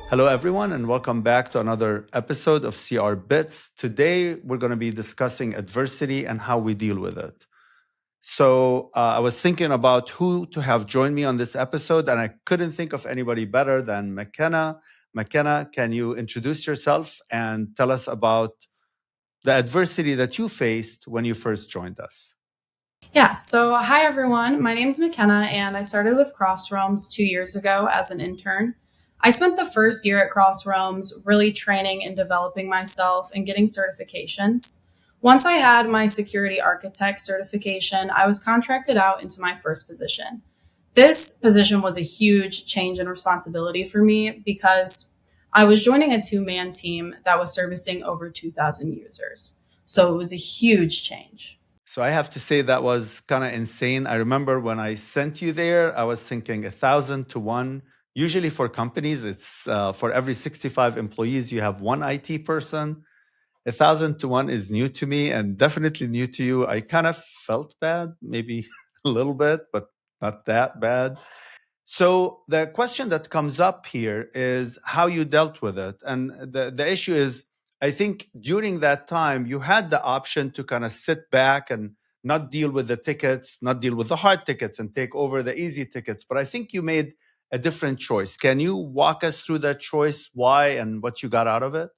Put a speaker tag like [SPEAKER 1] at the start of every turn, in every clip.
[SPEAKER 1] Hello, everyone, and welcome back to another episode of CR Bits. Today, we're going to be discussing adversity and how we deal with it. So, I was thinking about who to have join me on this episode, and I couldn't think of anybody better than McKenna. McKenna, can you introduce yourself and tell us about the adversity that you faced when you first joined us?
[SPEAKER 2] Yeah, so hi everyone. My name's McKenna, and I started with CrossRealms 2 years ago as an intern. I spent the first year at CrossRealms really training and developing myself and getting certifications. Once I had my security architect certification, I was contracted out into my first position. This position was a huge change in responsibility for me because I was joining a two-man team that was servicing over 2,000 users. So it was a huge change.
[SPEAKER 1] So I have to say that was kind of insane. I remember when I sent you there, I was thinking 1,000 to 1. Usually for companies, it's for every 65 employees, you have one IT person. 1,000 to 1 is new to me and definitely new to you. I kind of felt bad, maybe a little bit, but not that bad. So the question that comes up here is how you dealt with it. And the issue is, I think during that time, you had the option to kind of sit back and not deal with the tickets, not deal with the hard tickets and take over the easy tickets. But I think you made a different choice. Can you walk us through that choice, why, and what you got out of it?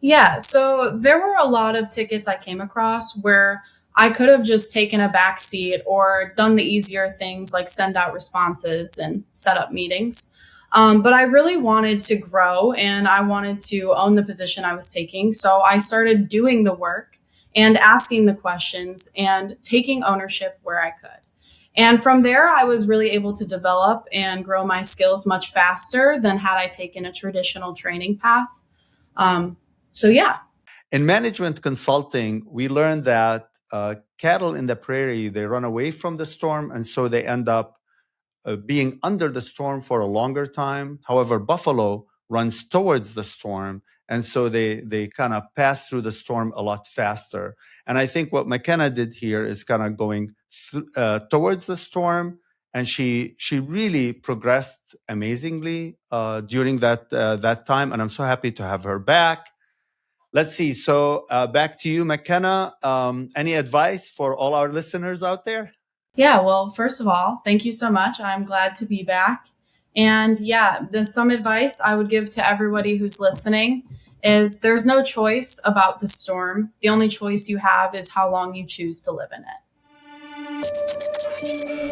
[SPEAKER 2] Yeah, so there were a lot of tickets I came across where I could have just taken a back seat or done the easier things like send out responses and set up meetings. But I really wanted to grow and I wanted to own the position I was taking. So I started doing the work and asking the questions and taking ownership where I could. And from there, I was really able to develop and grow my skills much faster than had I taken a traditional training path. Um, so yeah.
[SPEAKER 1] In management consulting, we learned that cattle in the prairie, they run away from the storm, and so they end up being under the storm for a longer time. However, buffalo runs towards the storm, and so they kind of pass through the storm a lot faster. And I think what McKenna did here is kind of going towards the storm, and she really progressed amazingly during that time. And I'm so happy to have her back. Let's see. So back to you, McKenna. Any advice for all our listeners out there?
[SPEAKER 2] Yeah, well, first of all, thank you so much. I'm glad to be back. And yeah, some advice I would give to everybody who's listening is there's no choice about the storm. The only choice you have is how long you choose to live in it.